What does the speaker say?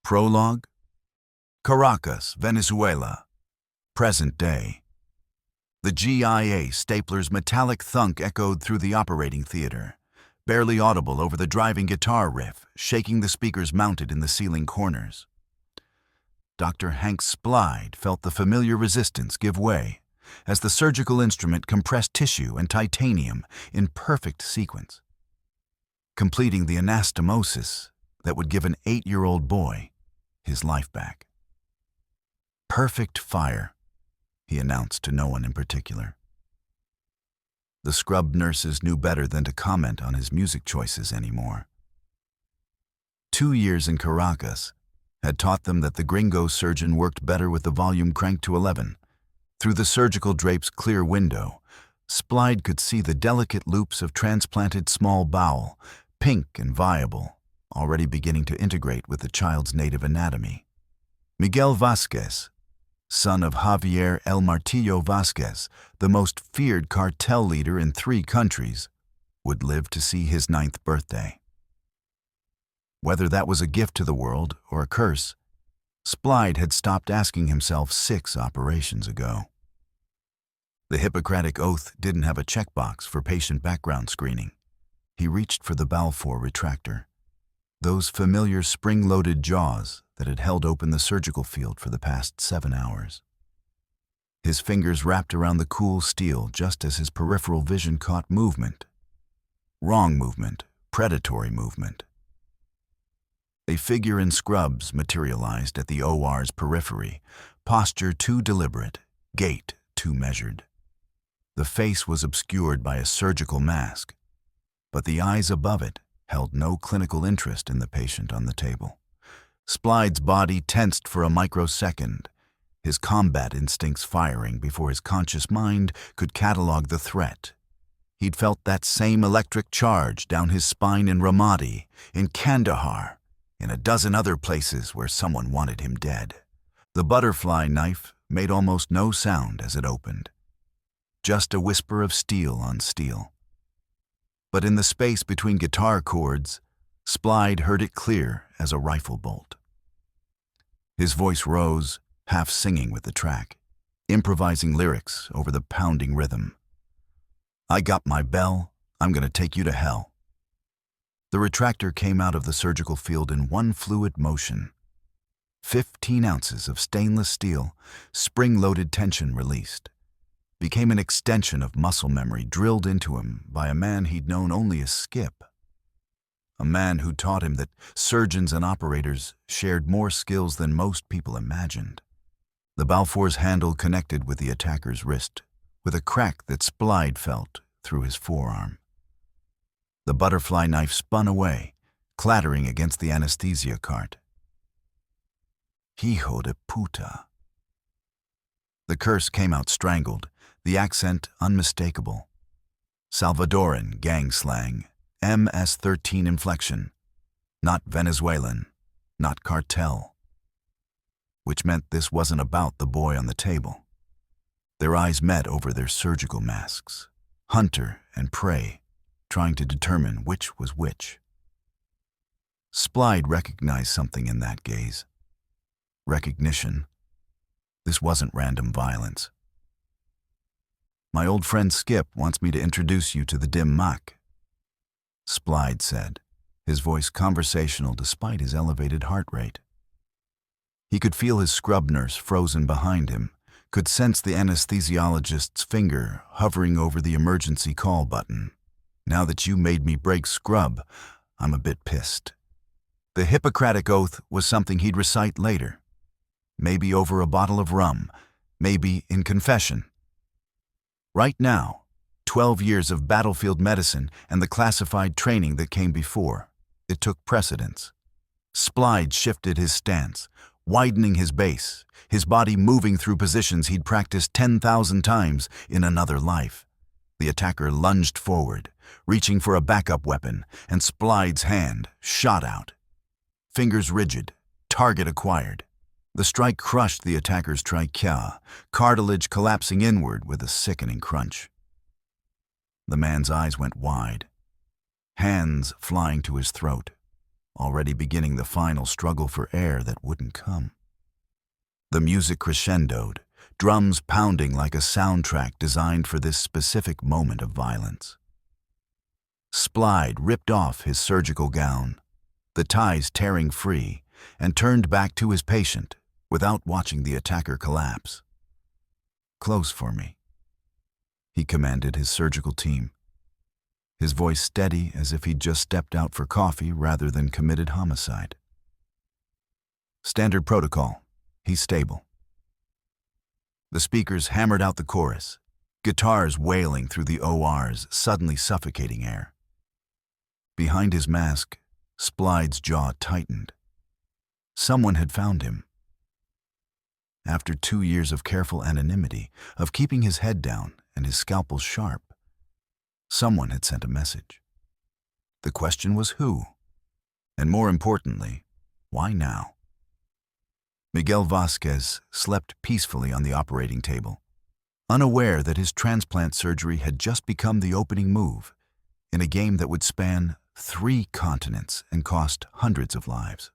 Prologue. Caracas, Venezuela. Present day. The GIA stapler's metallic thunk echoed through the operating theater, barely audible over the driving guitar riff, shaking the speakers mounted in the ceiling corners. Dr. Hank Splide felt the familiar resistance give way as the surgical instrument compressed tissue and titanium in perfect sequence, completing the anastomosis that would give an 8-year-old boy his life back. "Perfect fire," he announced to no one in particular. The scrub nurses knew better than to comment on his music choices anymore. 2 years in Caracas had taught them that the gringo surgeon worked better with the volume cranked to 11. Through the surgical drape's clear window, Splide could see the delicate loops of transplanted small bowel, pink and viable, already beginning to integrate with the child's native anatomy. Miguel Vázquez, son of Javier El Martillo Vázquez, the most feared cartel leader in 3 countries, would live to see his 9th birthday. Whether that was a gift to the world or a curse, Splide had stopped asking himself 6 operations ago. The Hippocratic Oath didn't have a checkbox for patient background screening. He reached for the Balfour retractor, those familiar spring-loaded jaws that had held open the surgical field for the past 7 hours. His fingers wrapped around the cool steel just as his peripheral vision caught movement. Wrong movement, predatory movement. A figure in scrubs materialized at the OR's periphery, posture too deliberate, gait too measured. The face was obscured by a surgical mask, but the eyes above it held no clinical interest in the patient on the table. Splide's body tensed for a microsecond, his combat instincts firing before his conscious mind could catalog the threat. He'd felt that same electric charge down his spine in Ramadi, in Kandahar, in a dozen other places where someone wanted him dead. The butterfly knife made almost no sound as it opened, just a whisper of steel on steel. But in the space between guitar chords, Splide heard it clear as a rifle bolt. His voice rose, half singing with the track, improvising lyrics over the pounding rhythm. "I got my bell, I'm gonna take you to hell." The retractor came out of the surgical field in one fluid motion. 15 ounces of stainless steel, spring-loaded tension released, became an extension of muscle memory drilled into him by a man he'd known only as Skip. A man who taught him that surgeons and operators shared more skills than most people imagined. The Balfour's handle connected with the attacker's wrist, with a crack that Splide felt through his forearm. The butterfly knife spun away, clattering against the anesthesia cart. "Hijo de puta." The curse came out strangled, the accent unmistakable. Salvadoran gang slang, MS-13 inflection, not Venezuelan, not cartel. Which meant this wasn't about the boy on the table. Their eyes met over their surgical masks, hunter and prey, trying to determine which was which. Splide recognized something in that gaze. Recognition. This wasn't random violence. "My old friend Skip wants me to introduce you to the dim mak," Splide said, his voice conversational despite his elevated heart rate. He could feel his scrub nurse frozen behind him, could sense the anesthesiologist's finger hovering over the emergency call button. "Now that you made me break scrub, I'm a bit pissed." The Hippocratic Oath was something he'd recite later, maybe over a bottle of rum, maybe in confession. Right now, 12 years of battlefield medicine and the classified training that came before, it took precedence. Splide shifted his stance, widening his base, his body moving through positions he'd practiced 10,000 times in another life. The attacker lunged forward, reaching for a backup weapon, and Splide's hand shot out. Fingers rigid, target acquired. The strike crushed the attacker's trachea, cartilage collapsing inward with a sickening crunch. The man's eyes went wide, hands flying to his throat. already beginning the final struggle for air that wouldn't come. The music crescendoed, drums pounding like a soundtrack designed for this specific moment of violence. Splide ripped off his surgical gown, the ties tearing free, and turned back to his patient without watching the attacker collapse. "Close for me," he commanded his surgical team, his voice steady as if he'd just stepped out for coffee rather than committed homicide. "Standard protocol. He's stable." The speakers hammered out the chorus, guitars wailing through the ORs, suddenly suffocating air. Behind his mask, Splide's jaw tightened. Someone had found him. After 2 years of careful anonymity, of keeping his head down and his scalpel sharp, someone had sent a message. The question was who? And more importantly, why now? Miguel Vasquez slept peacefully on the operating table, unaware that his transplant surgery had just become the opening move in a game that would span 3 continents and cost hundreds of lives.